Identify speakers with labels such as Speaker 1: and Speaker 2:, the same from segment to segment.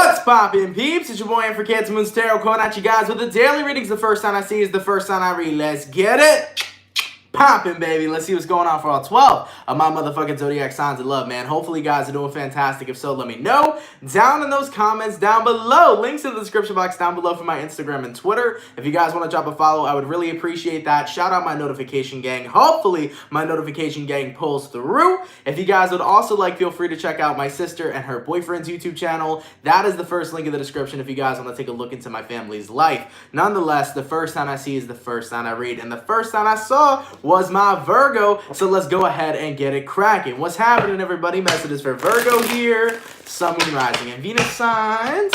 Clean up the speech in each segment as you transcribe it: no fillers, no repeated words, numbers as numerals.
Speaker 1: What's poppin', peeps? It's your boy, for CancerMoonsTarot, coming at you guys with the daily readings. The first time I see is the first time I read. Let's get it poppin', baby. Let's see what's going on for all 12 of my motherfucking zodiac signs of love, man. Hopefully you guys are doing fantastic. If so, let me know down in those comments down below. Links in the description box down below for my Instagram and Twitter. If you guys want to drop a follow, I would really appreciate that. Shout out my notification gang. Hopefully my notification gang pulls through. If you guys would also like, feel free to check out my sister and her boyfriend's YouTube channel. That is the first link in the description if you guys want to take a look into my family's life. Nonetheless, the first time I see is the first time I read, and the first time I saw was my Virgo. So let's go ahead and get it cracking. What's happening, everybody? Messages for Virgo here. Sun, Moon, Rising, and Venus signs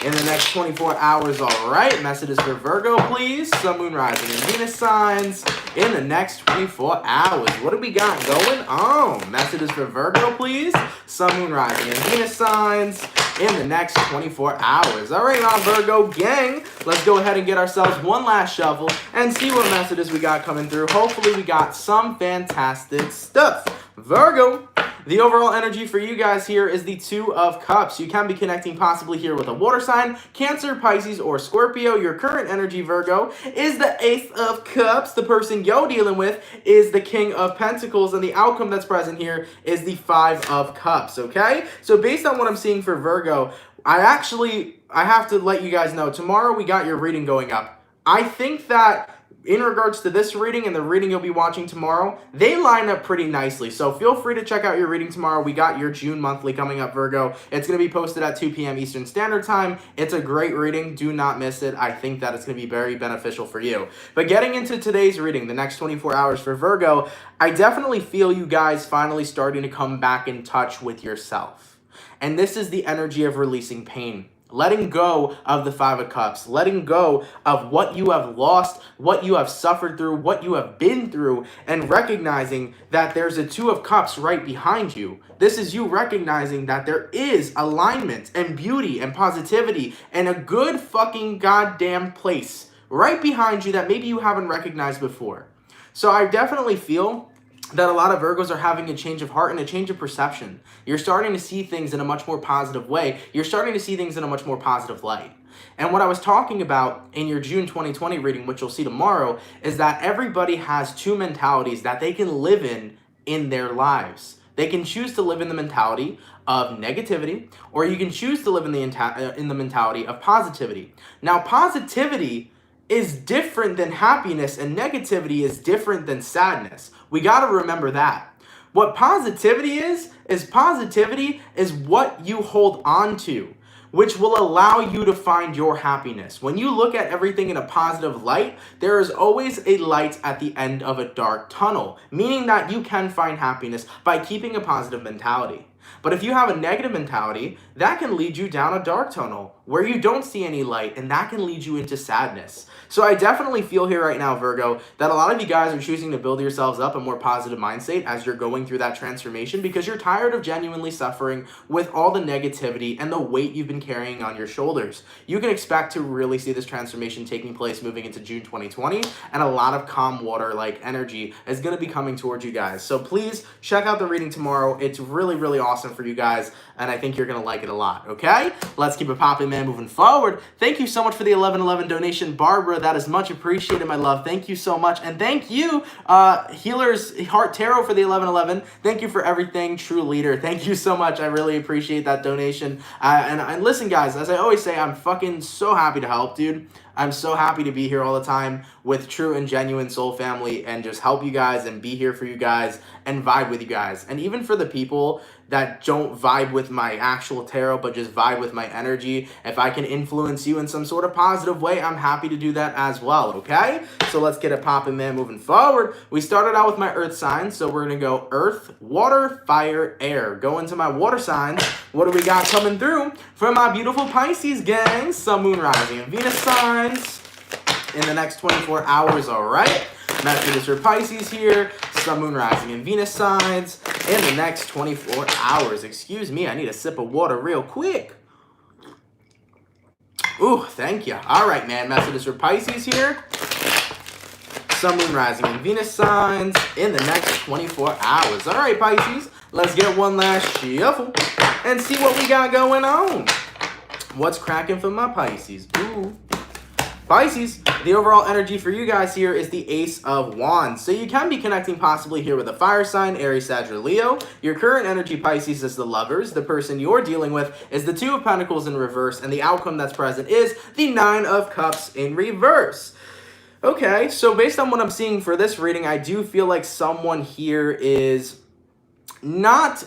Speaker 1: in the next 24 hours. All right, messages for Virgo, please. Sun, Moon, Rising, and Venus signs in the next 24 hours. What do we got going on? Messages for Virgo, please. Sun, Moon, Rising, and Venus signs in the next 24 hours. All right, my Virgo gang, let's go ahead and get ourselves one last shuffle and see what messages we got coming through. Hopefully we got some fantastic stuff. Virgo, the overall energy for you guys here is the Two of Cups. You can be connecting possibly here with a water sign, Cancer, Pisces, or Scorpio. Your current energy, Virgo, is the Ace of Cups. The person you're dealing with is the King of Pentacles, and the outcome that's present here is the Five of Cups, okay? So based on what I'm seeing for Virgo, I have to let you guys know, tomorrow we got your reading going up. I think that in regards to this reading and the reading you'll be watching tomorrow, they line up pretty nicely. So feel free to check out your reading tomorrow. We got your June monthly coming up, Virgo. It's going to be posted at 2 p.m. Eastern Standard Time. It's a great reading. Do not miss it. I think that it's going to be very beneficial for you. But getting into today's reading, the next 24 hours for Virgo, I definitely feel you guys finally starting to come back in touch with yourself. And this is the energy of releasing pain. Letting go of the Five of Cups, letting go of what you have lost, what you have suffered through, what you have been through, and recognizing that there's a Two of Cups right behind you. This is you recognizing that there is alignment and beauty and positivity and a good fucking goddamn place right behind you that maybe you haven't recognized before. So I definitely feel that a lot of Virgos are having a change of heart and a change of perception. You're starting to see things in a much more positive way. You're starting to see things in a much more positive light. And what I was talking about in your June 2020 reading, which you'll see tomorrow, is that everybody has two mentalities that they can live in their lives. They can choose to live in the mentality of negativity, or you can choose to live in the mentality of positivity. Now, positivity is different than happiness, and negativity is different than sadness. We got to remember that. What positivity is positivity is what you hold on to, which will allow you to find your happiness. When you look at everything in a positive light, there is always a light at the end of a dark tunnel, meaning that you can find happiness by keeping a positive mentality. But if you have a negative mentality, that can lead you down a dark tunnel where you don't see any light, and that can lead you into sadness. So I definitely feel here right now, Virgo, that a lot of you guys are choosing to build yourselves up a more positive mindset as you're going through that transformation, because you're tired of genuinely suffering with all the negativity and the weight you've been carrying on your shoulders. You can expect to really see this transformation taking place moving into June 2020, and a lot of calm water-like energy is going to be coming towards you guys. So please check out the reading tomorrow. It's really, really awesome for you guys, and I think you're going to like it a lot, okay? Let's keep it popping, man, moving forward. Thank you so much for the 1111 donation, Barbara. That is much appreciated, my love. Thank you so much. And thank you, Healer's Heart Tarot, for the 1111. Thank you for everything, True Leader. Thank you so much. I really appreciate that donation. And listen, guys, as I always say, I'm fucking so happy to help, dude. I'm so happy to be here all the time with true and genuine soul family and just help you guys and be here for you guys and vibe with you guys. And even for the people that don't vibe with my actual tarot but just vibe with my energy, if I can influence you in some sort of positive way, I'm happy to do that as well, okay? So let's get it popping, man, moving forward. We started out with my earth signs, so we're going to go earth, water, fire, air. Go into my water signs. What do we got coming through from my beautiful Pisces gang? Sun, Moon, Rising, and Venus signs in the next 24 hours, all right? Messages for Pisces here, Sun, Moon, Rising, and Venus signs in the next 24 hours. Excuse me, I need a sip of water real quick. Ooh, thank you. All right, man, messages for Pisces here, Sun, Moon, Rising, and Venus signs in the next 24 hours. All right, Pisces, let's get one last shuffle and see what we got going on. What's cracking for my Pisces? Ooh. Pisces, the overall energy for you guys here is the Ace of Wands. So you can be connecting possibly here with a fire sign, Aries, Sag, or Leo. Your current energy, Pisces, is the Lovers. The person you're dealing with is the Two of Pentacles in reverse. And the outcome that's present is the Nine of Cups in reverse. Okay, so based on what I'm seeing for this reading, I do feel like someone here is not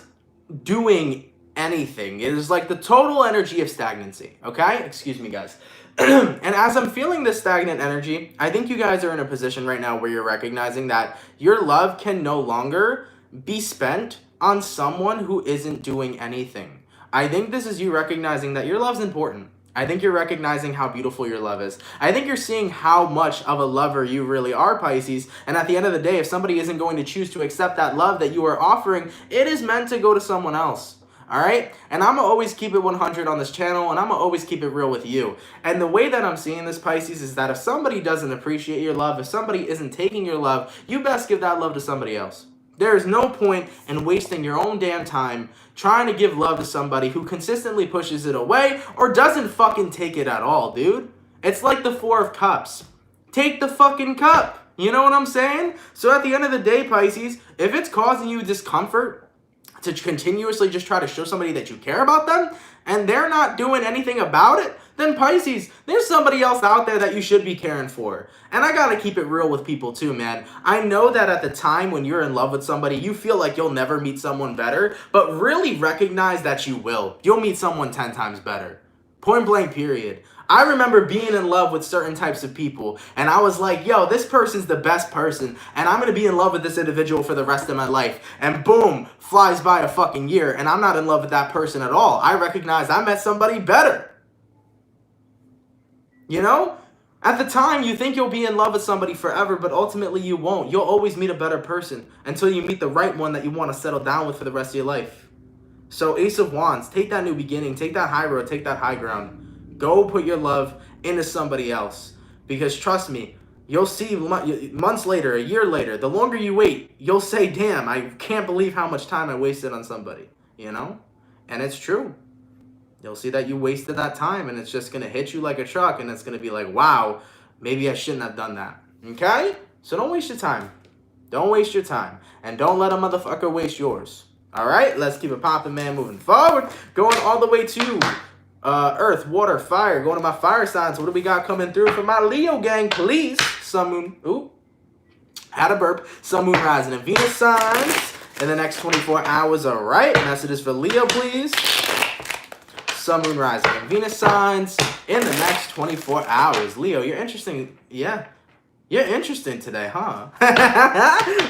Speaker 1: doing anything. It is like the total energy of stagnancy. Okay? Excuse me, guys. And as I'm feeling this stagnant energy, I think you guys are in a position right now where you're recognizing that your love can no longer be spent on someone who isn't doing anything. I think this is you recognizing that your love's important. I think you're recognizing how beautiful your love is. I think you're seeing how much of a lover you really are, Pisces. And at the end of the day, if somebody isn't going to choose to accept that love that you are offering, it is meant to go to someone else. All right? And I'm going to always keep it 100 on this channel, and I'm going to always keep it real with you. And the way that I'm seeing this, Pisces, is that if somebody doesn't appreciate your love, if somebody isn't taking your love, you best give that love to somebody else. There is no point in wasting your own damn time trying to give love to somebody who consistently pushes it away or doesn't fucking take it at all, dude. It's like the Four of Cups. Take the fucking cup. You know what I'm saying? So at the end of the day, Pisces, if it's causing you discomfort to continuously just try to show somebody that you care about them and they're not doing anything about it, then Pisces, there's somebody else out there that you should be caring for. And I gotta keep it real with people too, man. I know that at the time when you're in love with somebody, you feel like you'll never meet someone better, but really recognize that you will. You'll meet someone 10 times better. Point blank, period. I remember being in love with certain types of people, and I was like, yo, this person's the best person, and I'm going to be in love with this individual for the rest of my life. And boom, flies by a fucking year, and I'm not in love with that person at all. I recognize I met somebody better. You know? At the time, you think you'll be in love with somebody forever, but ultimately you won't. You'll always meet a better person until you meet the right one that you want to settle down with for the rest of your life. So Ace of Wands, take that new beginning, take that high road, take that high ground. Go put your love into somebody else. Because trust me, you'll see months later, a year later, the longer you wait, you'll say, damn, I can't believe how much time I wasted on somebody. You know? And it's true. You'll see that you wasted that time and it's just going to hit you like a truck and it's going to be like, wow, maybe I shouldn't have done that. Okay? So don't waste your time. Don't waste your time. And don't let a motherfucker waste yours. All right? Let's keep it popping, man, moving forward. Going all the way to Earth, Water, Fire. Going to my fire signs. What do we got coming through for my Leo gang, please? Sun, Moon. Ooh. Had a burp. Sun, Moon, Rising, and Venus signs in the next 24 hours. All right. Messages for Leo, please. Sun, Moon, Rising, and Venus signs in the next 24 hours. Leo, you're interesting. Yeah. You're interesting today, huh?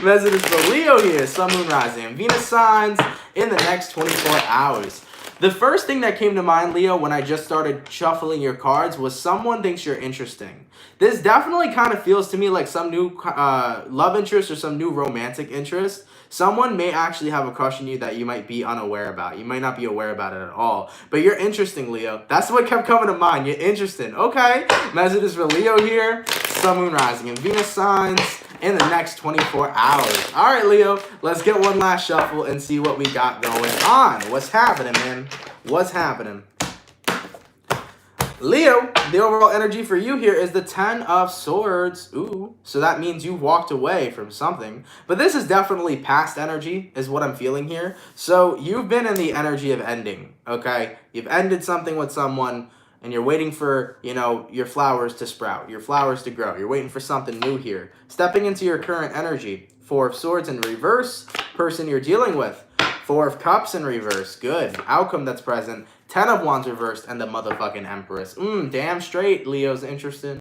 Speaker 1: Messages for Leo here. Sun, Moon, Rising, and Venus signs in the next 24 hours. The first thing that came to mind, Leo, when I just started shuffling your cards was someone thinks you're interesting. This definitely kind of feels to me like some new love interest or some new romantic interest. Someone may actually have a crush on you that you might be unaware about. You might not be aware about it at all. But you're interesting, Leo. That's what kept coming to mind. You're interesting. Okay. Messages for Leo here. Sun, Moon, Rising, and Venus signs in the next 24 hours. All right, Leo, let's get one last shuffle and see what we got going on. What's happening, man? What's happening? Leo, the overall energy for you here is the 10 of Swords. Ooh, so that means you walked away from something. But this is definitely past energy is what I'm feeling here. So you've been in the energy of ending, okay? You've ended something with someone and you're waiting for, you know, your flowers to sprout, your flowers to grow. You're waiting for something new here. Stepping into your current energy. 4 of Swords in reverse, person you're dealing with. 4 of Cups in reverse, good. Outcome that's present. 10 of Wands reversed and the motherfucking Empress. Damn straight, Leo's interested.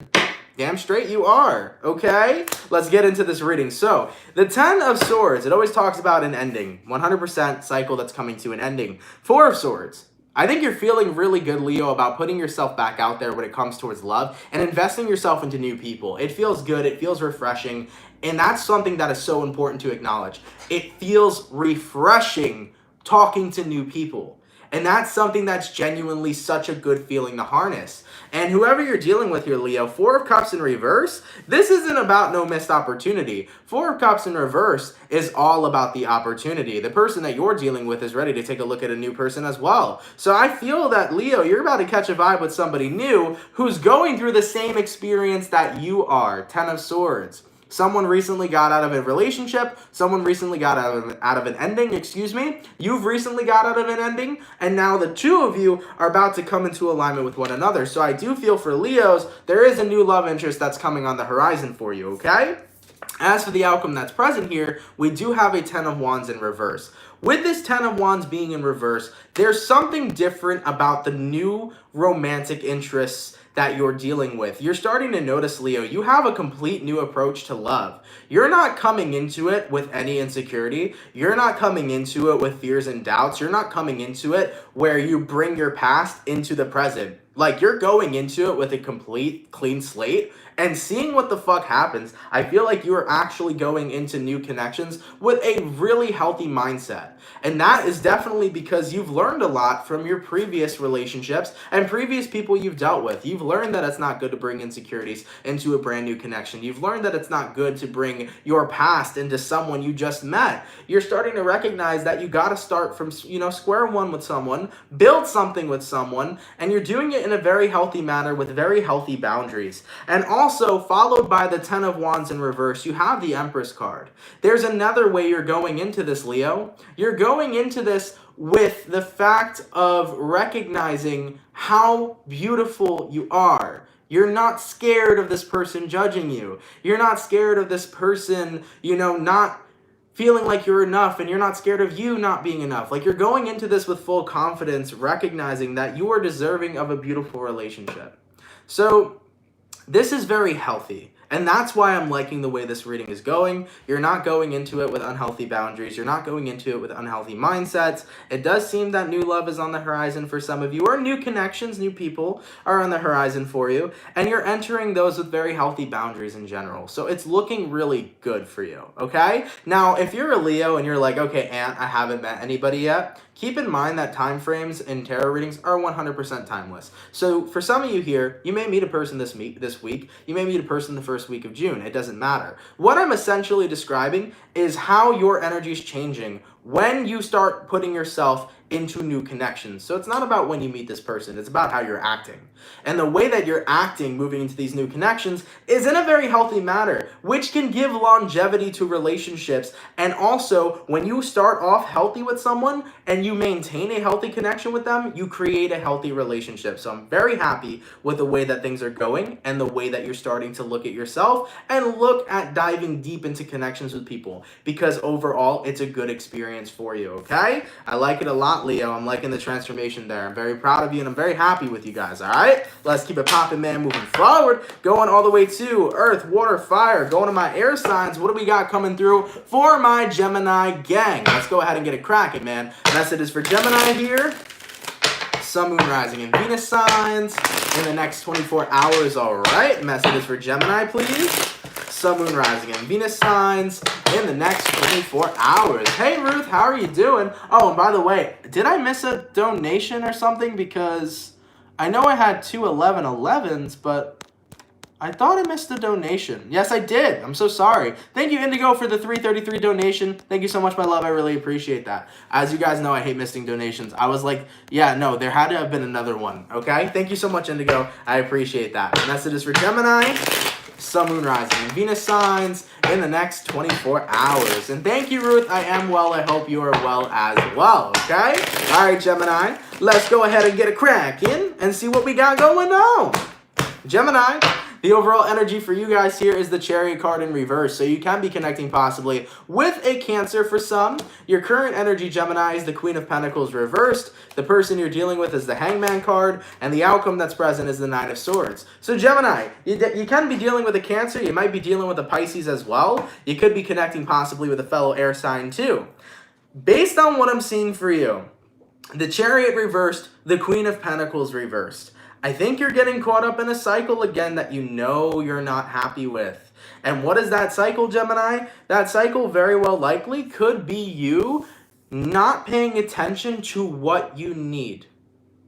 Speaker 1: Damn straight you are, okay? Let's get into this reading. So, the 10 of Swords, it always talks about an ending. 100% cycle that's coming to an ending. 4 of Swords. I think you're feeling really good, Leo, about putting yourself back out there when it comes towards love and investing yourself into new people. It feels good. It feels refreshing. And that's something that is so important to acknowledge. It feels refreshing talking to new people. And that's something that's genuinely such a good feeling to harness. And whoever you're dealing with here, Leo, Four of Cups in reverse, this isn't about no missed opportunity. Four of Cups in reverse is all about the opportunity. The person that you're dealing with is ready to take a look at a new person as well. So I feel that, Leo, you're about to catch a vibe with somebody new who's going through the same experience that you are. Ten of Swords. Someone recently got out of a relationship. Someone recently got out of an ending, excuse me. You've recently got out of an ending. And now the two of you are about to come into alignment with one another. So I do feel for Leos, there is a new love interest that's coming on the horizon for you, okay? As for the outcome that's present here, we do have a Ten of Wands in reverse. With this Ten of Wands being in reverse, there's something different about the new romantic interests that you're dealing with. You're starting to notice, Leo, you have a complete new approach to love. You're not coming into it with any insecurity. You're not coming into it with fears and doubts. You're not coming into it where you bring your past into the present. Like, you're going into it with a complete clean slate and seeing what the fuck happens. I feel like you are actually going into new connections with a really healthy mindset. And that is definitely because you've learned a lot from your previous relationships and previous people you've dealt with. You've learned that it's not good to bring insecurities into a brand new connection. You've learned that it's not good to bring your past into someone you just met. You're starting to recognize that you got to start from, square one with someone, build something with someone, and you're doing it in a very healthy manner with very healthy boundaries. And also, followed by the Ten of Wands in reverse, you have the Empress card. There's another way you're going into this, Leo. You're going into this with the fact of recognizing how beautiful you are. You're not scared of this person judging you. You're not scared of this person, not feeling like you're enough, and you're not scared of you not being enough. Like, you're going into this with full confidence, recognizing that you are deserving of a beautiful relationship. So this is very healthy. And that's why I'm liking the way this reading is going. You're not going into it with unhealthy boundaries. You're not going into it with unhealthy mindsets. It does seem that new love is on the horizon for some of you, or new connections, new people are on the horizon for you. And you're entering those with very healthy boundaries in general. So it's looking really good for you, okay? Now, if you're a Leo and you're like, okay, Aunt, I haven't met anybody yet, keep in mind that time frames in tarot readings are 100% timeless. So for some of you here, you may meet a person this week. You may meet a person the first week of June. It doesn't matter. What I'm essentially describing is how your energy is changing when you start putting yourself into new connections. So it's not about when you meet this person. It's about how you're acting. And the way that you're acting moving into these new connections is in a very healthy manner, which can give longevity to relationships. And also, when you start off healthy with someone and you maintain a healthy connection with them, you create a healthy relationship. So I'm very happy with the way that things are going and the way that you're starting to look at yourself and look at diving deep into connections with people, because overall, it's a good experience for you, okay? I like it a lot, Leo. I'm liking the transformation there. I'm very proud of you, and I'm very happy with you guys, all right? Let's keep it popping, man, moving forward. Going all the way to Earth, Water, Fire. Going to my air signs. What do we got coming through for my Gemini gang? Let's go ahead and get it cracking, man. Message is for Gemini here. Sun, Moon, Rising, and Venus signs in the next 24 hours, all right? Message is for Gemini, please. Sun, Moon, Rising, and Venus signs in the next 24 hours. Hey, Ruth, how are you doing? Oh, and by the way, did I miss a donation or something? Because I know I had two 1111s, but I thought I missed a donation. Yes, I did. I'm so sorry. Thank you, Indigo, for the 333 donation. Thank you so much, my love. I really appreciate that. As you guys know, I hate missing donations. I was like, yeah, no, there had to have been another one, okay? Thank you so much, Indigo. I appreciate that. Message is for Gemini. Sun, Moon, Rising, and Venus signs in the next 24 hours. And thank you, Ruth. I am well. I hope you are well as well, okay? All right, Gemini, let's go ahead and get a crack in and see what we got going on. Gemini, the overall energy for you guys here is the Chariot card in reverse. So you can be connecting possibly with a Cancer for some. Your current energy, Gemini, is the Queen of Pentacles reversed. The person you're dealing with is the Hangman card. And the outcome that's present is the Nine of Swords. So Gemini, you can be dealing with a Cancer. You might be dealing with a Pisces as well. You could be connecting possibly with a fellow air sign too. Based on what I'm seeing for you, the Chariot reversed, the Queen of Pentacles reversed. I think you're getting caught up in a cycle again that you know you're not happy with. And what is that cycle, Gemini? That cycle very well likely could be you not paying attention to what you need.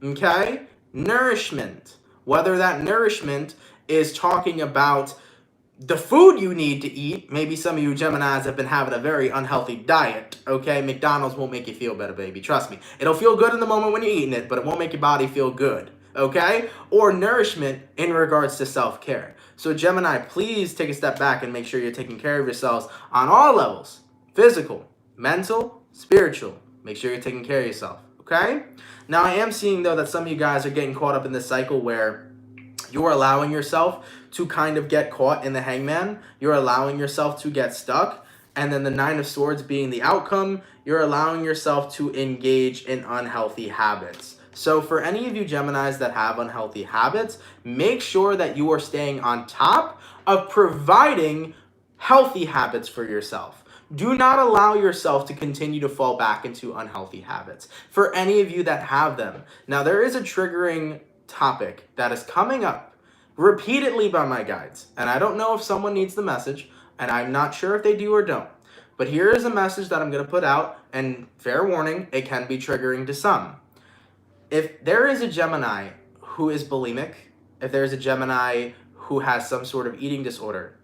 Speaker 1: Okay? Nourishment. Whether that nourishment is talking about the food you need to eat. Maybe some of you Geminis have been having a very unhealthy diet, okay? McDonald's won't make you feel better, baby. Trust me. It'll feel good in the moment when you're eating it, but it won't make your body feel good, okay? Or nourishment in regards to self-care. So Gemini, please take a step back and make sure you're taking care of yourselves on all levels. Physical, mental, spiritual. Make sure you're taking care of yourself, okay? Now, I am seeing, though, that some of you guys are getting caught up in this cycle where you're allowing yourself to kind of get caught in the hangman. You're allowing yourself to get stuck. And then the Nine of Swords being the outcome, you're allowing yourself to engage in unhealthy habits. So for any of you Geminis that have unhealthy habits, make sure that you are staying on top of providing healthy habits for yourself. Do not allow yourself to continue to fall back into unhealthy habits. For any of you that have them. Now, there is a triggering topic that is coming up repeatedly by my guides, and I don't know if someone needs the message, and I'm not sure if they do or don't, but here is a message that I'm going to put out, and fair warning, it can be triggering to some. If there is a Gemini who is bulimic, if there's a Gemini who has some sort of eating disorder,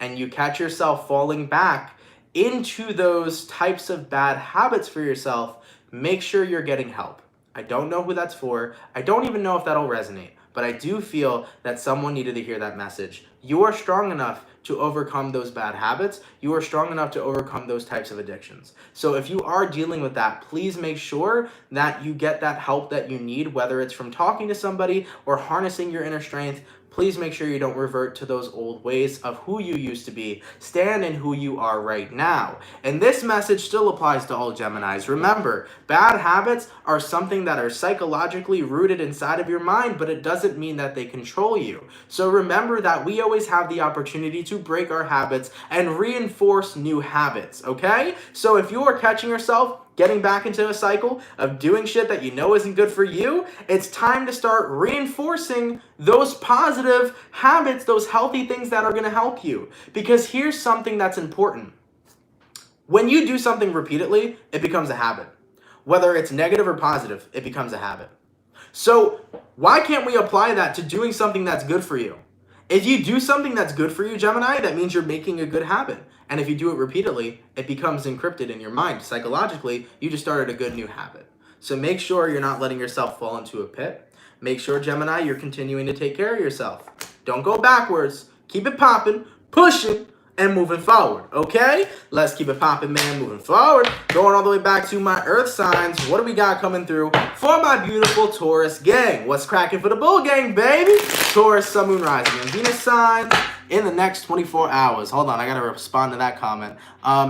Speaker 1: and you catch yourself falling back into those types of bad habits for yourself, make sure you're getting help. I don't know who that's for. I don't even know if that'll resonate, but I do feel that someone needed to hear that message. You are strong enough to overcome those bad habits. You are strong enough to overcome those types of addictions. So if you are dealing with that, please make sure that you get that help that you need, whether it's from talking to somebody or harnessing your inner strength. Please make sure you don't revert to those old ways of who you used to be. Stand in who you are right now. And this message still applies to all Geminis. Remember, bad habits are something that are psychologically rooted inside of your mind, but it doesn't mean that they control you. So remember that we always have the opportunity to break our habits and reinforce new habits, okay? So if you are catching yourself getting back into a cycle of doing shit that you know isn't good for you, it's time to start reinforcing those positive habits, those healthy things that are going to help you. Because here's something that's important. When you do something repeatedly, it becomes a habit. Whether it's negative or positive, it becomes a habit. So why can't we apply that to doing something that's good for you? If you do something that's good for you, Gemini, that means you're making a good habit. And if you do it repeatedly, it becomes encrypted in your mind. Psychologically, you just started a good new habit. So make sure you're not letting yourself fall into a pit. Make sure, Gemini, you're continuing to take care of yourself. Don't go backwards. Keep it popping, pushing, and moving forward, okay? Let's keep it popping, man, moving forward. Going all the way back to my Earth signs. What do we got coming through for my beautiful Taurus gang? What's cracking for the bull gang, baby? Taurus, Sun, Moon, Rising, and Venus signs in the next 24 hours. Hold on, I gotta respond to that comment.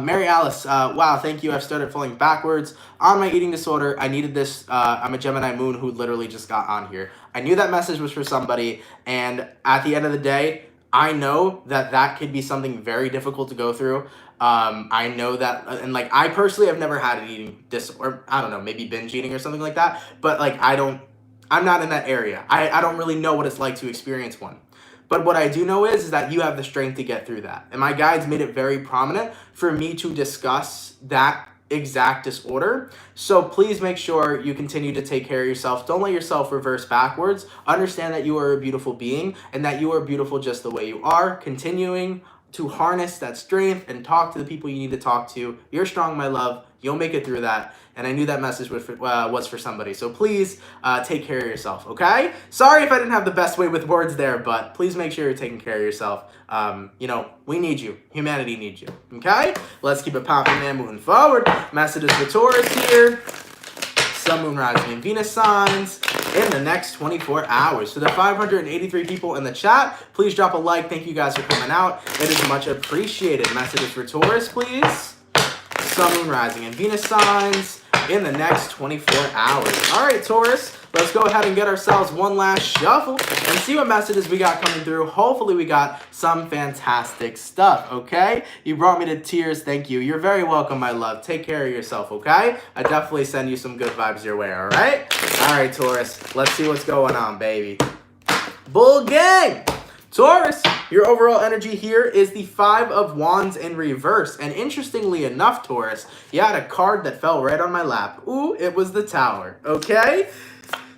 Speaker 1: Mary Alice, wow, thank you. I've started falling backwards on my eating disorder. I needed this. I'm a Gemini moon who literally just got on here. I knew that message was for somebody, and at the end of the day, I know that that could be something very difficult to go through. I know that, and like, I personally have never had an eating disorder, I don't know, maybe binge eating or something like that, but like, I'm not in that area. I don't really know what it's like to experience one. But what I do know is that you have the strength to get through that. And my guides made it very prominent for me to discuss that exact disorder. So please make sure you continue to take care of yourself. Don't let yourself reverse backwards. Understand that you are a beautiful being and that you are beautiful just the way you are. Continuing to harness that strength and talk to the people you need to talk to. You're strong, my love. You'll make it through that. And I knew that message was for somebody. So please take care of yourself, okay? Sorry if I didn't have the best way with words there, but please make sure you're taking care of yourself. You know, we need you. Humanity needs you, okay? Let's keep it popping, man, moving forward. Messages for Taurus here. Sun, Moon, Rising, and Venus signs in the next 24 hours. So the 583 people in the chat, please drop a like. Thank you guys for coming out. It is much appreciated. Messages for Taurus, please. Sun, Moon, Rising, and Venus signs in the next 24 hours. All right, Taurus, let's go ahead and get ourselves one last shuffle and see what messages we got coming through. Hopefully we got some fantastic stuff, okay? You brought me to tears. Thank you. You're very welcome, my love. Take care of yourself, okay? I definitely send you some good vibes your way, all right? All right, Taurus, let's see what's going on, baby. Bull gang! Taurus, your overall energy here is the Five of Wands in reverse. And interestingly enough, Taurus, you had a card that fell right on my lap. Ooh, it was the Tower, okay?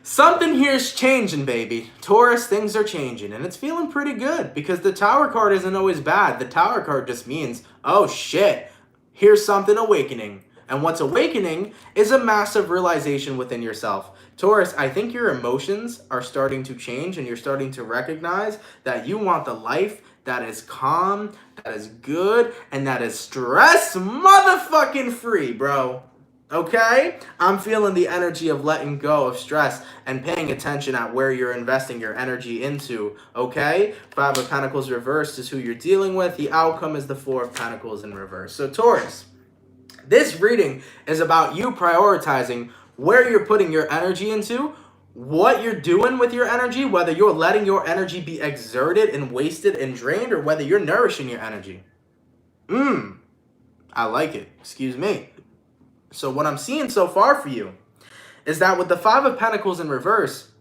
Speaker 1: Something here's changing, baby. Taurus, things are changing, and it's feeling pretty good because the Tower card isn't always bad. The Tower card just means, oh shit, here's something awakening. And what's awakening is a massive realization within yourself. Taurus, I think your emotions are starting to change and you're starting to recognize that you want the life that is calm, that is good, and that is stress motherfucking free, bro. Okay? I'm feeling the energy of letting go of stress and paying attention at where you're investing your energy into. Okay? Five of Pentacles reversed is who you're dealing with. The outcome is the Four of Pentacles in reverse. So Taurus, this reading is about you prioritizing where you're putting your energy into, what you're doing with your energy, whether you're letting your energy be exerted and wasted and drained, or whether you're nourishing your energy. I like it. Excuse me. So what I'm seeing so far for you is that with the Five of Pentacles in reverse,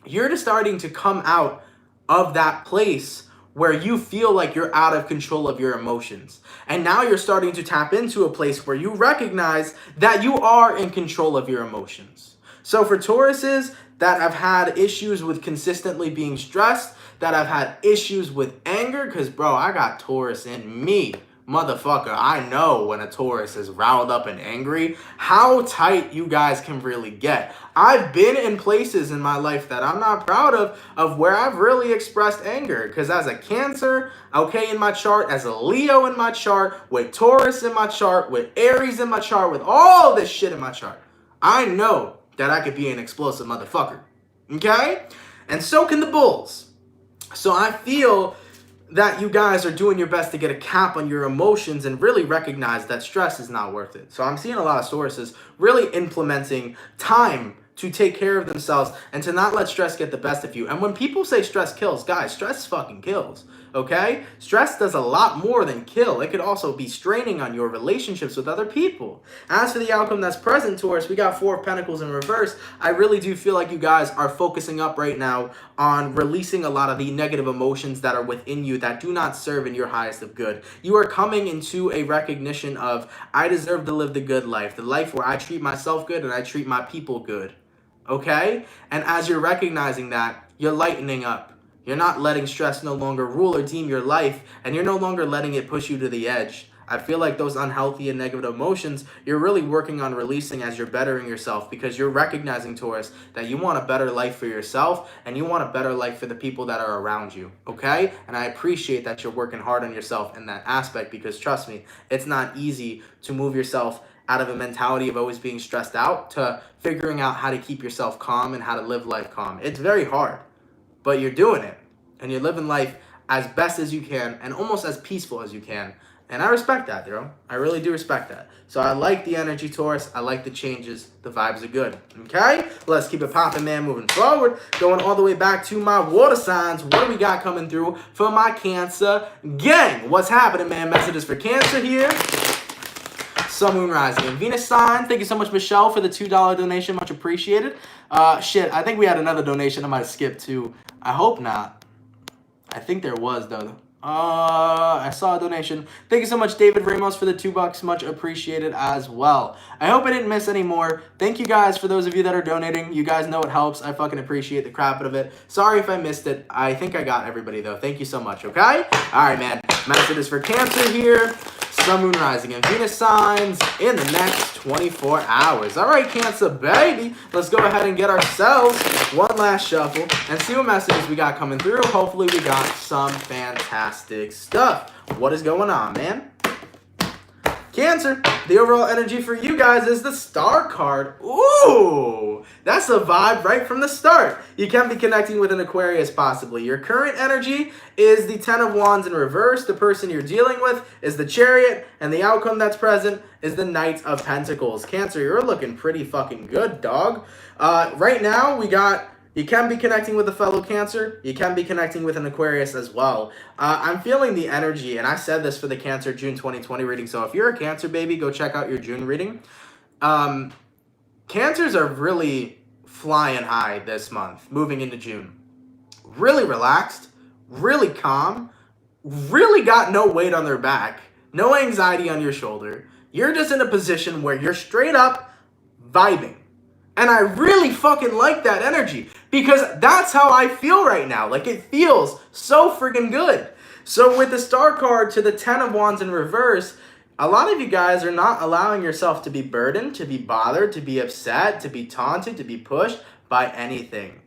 Speaker 1: you're just starting to come out of that place where you feel like you're out of control of your emotions. And now you're starting to tap into a place where you recognize that you are in control of your emotions. So for Tauruses that have had issues with consistently being stressed, that have had issues with anger, because bro, I got Taurus in me. Motherfucker, I know when a Taurus is riled up and angry, how tight you guys can really get. I've been in places in my life that I'm not proud of where I've really expressed anger. Because as a Cancer, okay, in my chart, as a Leo in my chart, with Taurus in my chart, with Aries in my chart, with all this shit in my chart, I know that I could be an explosive motherfucker. Okay? And so can the Bulls. So I feel that you guys are doing your best to get a cap on your emotions and really recognize that stress is not worth it. So I'm seeing a lot of sources really implementing time to take care of themselves and to not let stress get the best of you. And when people say stress kills, guys, stress fucking kills, okay? Stress does a lot more than kill. It could also be straining on your relationships with other people. As for the outcome that's present to us, we got Four of Pentacles in reverse. I really do feel like you guys are focusing up right now on releasing a lot of the negative emotions that are within you that do not serve in your highest of good. You are coming into a recognition of, I deserve to live the good life, the life where I treat myself good and I treat my people good. Okay? And as you're recognizing that, you're lightening up. You're not letting stress no longer rule or deem your life, and you're no longer letting it push you to the edge. I feel like those unhealthy and negative emotions, you're really working on releasing as you're bettering yourself, because you're recognizing, Taurus, that you want a better life for yourself and you want a better life for the people that are around you, okay? And I appreciate that you're working hard on yourself in that aspect, because trust me, it's not easy to move yourself out of a mentality of always being stressed out to figuring out how to keep yourself calm and how to live life calm. It's very hard, but you're doing it, and you're living life as best as you can and almost as peaceful as you can. And I respect that, bro. I really do respect that. So I like the energy, Taurus. I like the changes. The vibes are good. Okay? Let's keep it popping, man, moving forward. Going all the way back to my water signs. What do we got coming through for my Cancer gang? What's happening, man? Messages for Cancer here. Sun, Moon, Rising, and Venus sign. Thank you so much, Michelle, for the $2 donation. Much appreciated. Shit, I think we had another donation I might have skipped, too. I hope not. I think there was, though. I saw a donation. Thank you so much, David Ramos, for the $2. Much appreciated as well. I hope I didn't miss any more. Thank you guys for those of you that are donating. You guys know it helps. I fucking appreciate the crap out of it. Sorry if I missed it. I think I got everybody, though. Thank you so much, okay? All right, man. Messages for Cancer here. Sun, Moon, Rising, and Venus signs in the next 24 hours. All right, Cancer, baby. Let's go ahead and get ourselves one last shuffle and see what messages we got coming through. Hopefully, we got some fantastic stuff. What is going on, man? Cancer, the overall energy for you guys is the Star card. Ooh, that's a vibe right from the start. You can be connecting with an Aquarius possibly. Your current energy is the Ten of Wands in reverse. The person you're dealing with is the Chariot, and the outcome that's present is the Knight of Pentacles. Cancer, you're looking pretty fucking good, dog. Right now, we got... You can be connecting with a fellow Cancer. You can be connecting with an Aquarius as well. I'm feeling the energy, and I said this for the Cancer June 2020 reading, so if you're a Cancer, baby, go check out your June reading. Cancers are really flying high this month, moving into June. Really relaxed, really calm, really got no weight on their back, no anxiety on your shoulder. You're just in a position where you're straight up vibing. And I really fucking like that energy because that's how I feel right now. Like, it feels so freaking good. So with the Star card to the 10 of Wands in reverse, a lot of you guys are not allowing yourself to be burdened, to be bothered, to be upset, to be taunted, to be pushed by anything.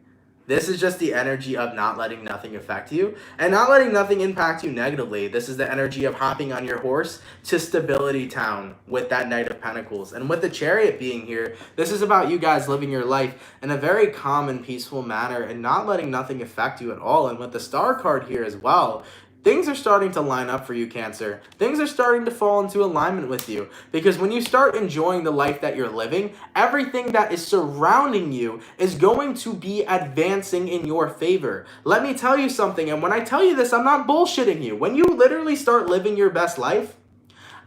Speaker 1: This is just the energy of not letting nothing affect you and not letting nothing impact you negatively. This is the energy of hopping on your horse to Stability Town with that Knight of Pentacles. And with the Chariot being here, this is about you guys living your life in a very calm and peaceful manner and not letting nothing affect you at all. And with the Star card here as well, things are starting to line up for you, Cancer. Things are starting to fall into alignment with you. Because when you start enjoying the life that you're living, everything that is surrounding you is going to be advancing in your favor. Let me tell you something, and when I tell you this, I'm not bullshitting you. When you literally start living your best life,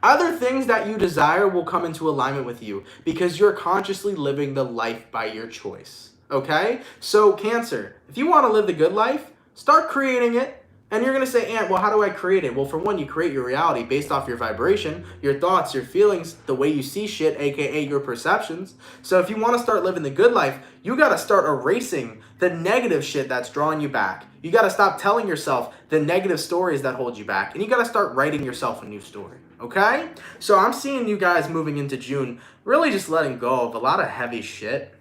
Speaker 1: other things that you desire will come into alignment with you because you're consciously living the life by your choice. Okay? So, Cancer, if you want to live the good life, start creating it. And you're going to say, Ant, well, how do I create it? Well, for one, you create your reality based off your vibration, your thoughts, your feelings, the way you see shit, aka your perceptions. So if you want to start living the good life, you got to start erasing the negative shit that's drawing you back. You got to stop telling yourself the negative stories that hold you back. And you got to start writing yourself a new story. Okay? So I'm seeing you guys moving into June, really just letting go of a lot of heavy shit.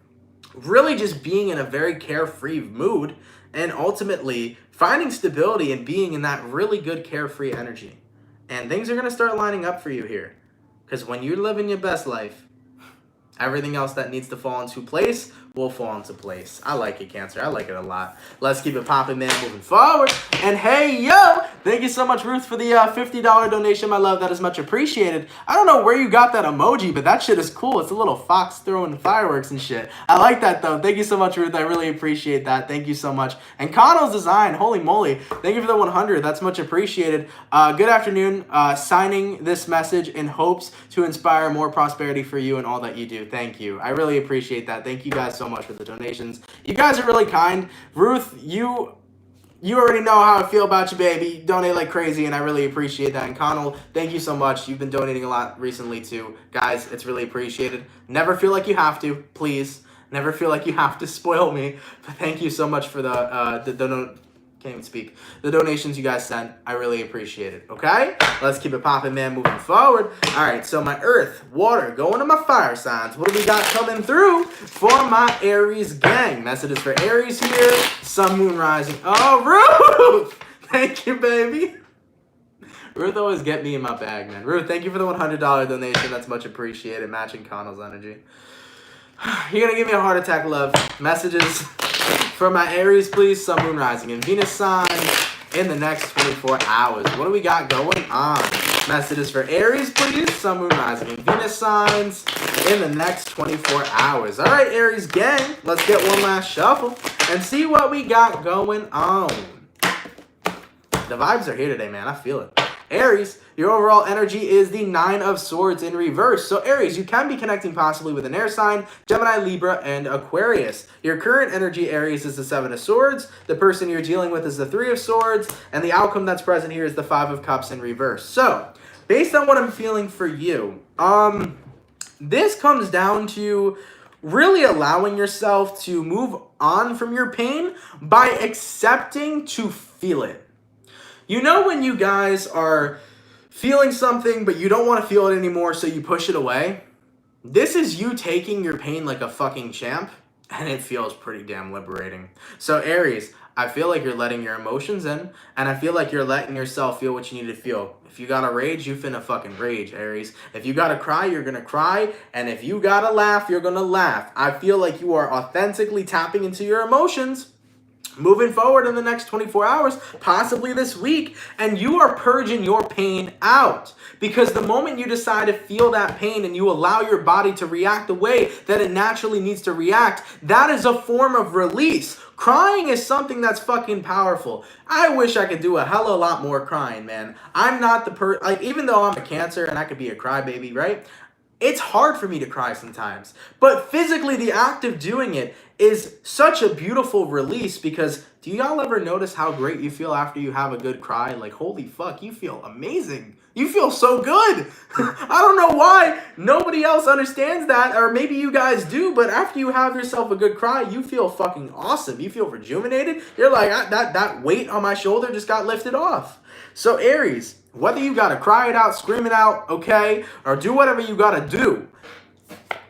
Speaker 1: Really just being in a very carefree mood. And ultimately finding stability and being in that really good carefree energy. And things are going to start lining up for you here. Because when you're living your best life, everything else that needs to fall into place will fall into place. I like it, Cancer. I like it a lot. Let's keep it popping, man, moving forward. And hey, yo, thank you so much, Ruth, for the $50 donation, my love. That is much appreciated. I don't know where you got that emoji, but that shit is cool. It's a little fox throwing fireworks and shit. I like that, though. Thank you so much, Ruth. I really appreciate that. Thank you so much. And Connell's design, holy moly. Thank you for the 100. That's much appreciated. Good afternoon. Signing this message in hopes to inspire more prosperity for you and all that you do. Thank you. I really appreciate that. Thank you guys so much for the donations. You guys are really kind. Ruth, you already know how I feel about you, baby. You donate like crazy, and I really appreciate that. And Connell, thank you so much. You've been donating a lot recently, too. Guys, it's really appreciated. Never feel like you have to, please. Never feel like you have to spoil me. But thank you so much for can't even speak. The donations you guys sent, I really appreciate it, okay? Let's keep it popping, man, moving forward. All right, so my earth, water, going to my fire signs. What do we got coming through for my Aries gang? Messages for Aries here. Sun, moon, rising. Oh, Ruth! Thank you, baby. Ruth always get me in my bag, man. Ruth, thank you for the $100 donation. That's much appreciated. Matching Connell's energy. You're going to give me a heart attack, love. Messages for my Aries, please. Sun, moon, rising, and Venus sign in the next 24 hours. What do we got going on? Messages for Aries, please. Sun, moon, rising, and Venus signs in the next 24 hours. All right, Aries gang. Let's get one last shuffle and see what we got going on. The vibes are here today, man. I feel it. Aries, your overall energy is the 9 of Swords in reverse. So Aries, you can be connecting possibly with an air sign, Gemini, Libra, and Aquarius. Your current energy, Aries, is the 7 of Swords. The person you're dealing with is the 3 of Swords. And the outcome that's present here is the 5 of Cups in reverse. So, based on what I'm feeling for you, this comes down to really allowing yourself to move on from your pain by accepting to feel it. You know when you guys are feeling something, but you don't want to feel it anymore, so you push it away? This is you taking your pain like a fucking champ, and it feels pretty damn liberating. So Aries, I feel like you're letting your emotions in, and I feel like you're letting yourself feel what you need to feel. If you gotta rage, you finna fucking rage, Aries. If you gotta cry, you're gonna cry, and if you gotta laugh, you're gonna laugh. I feel like you are authentically tapping into your emotions moving forward in the next 24 hours, possibly this week, and you are purging your pain out. Because the moment you decide to feel that pain and you allow your body to react the way that it naturally needs to react, that is a form of release. Crying is something that's fucking powerful. I wish I could do a hell of a lot more crying, man. I'm not the even though I'm a Cancer and I could be a crybaby, right? It's hard for me to cry sometimes. But physically, the act of doing it is such a beautiful release because Do y'all ever notice how great you feel after you have a good cry? Like, holy fuck, you feel amazing. You feel so good. I don't know why nobody else understands that, or maybe you guys do, but after you have yourself a good cry, you feel fucking awesome. You feel rejuvenated. You're like, that weight on my shoulder just got lifted off. So Aries, whether you gotta cry it out, scream it out, okay, or do whatever you gotta do,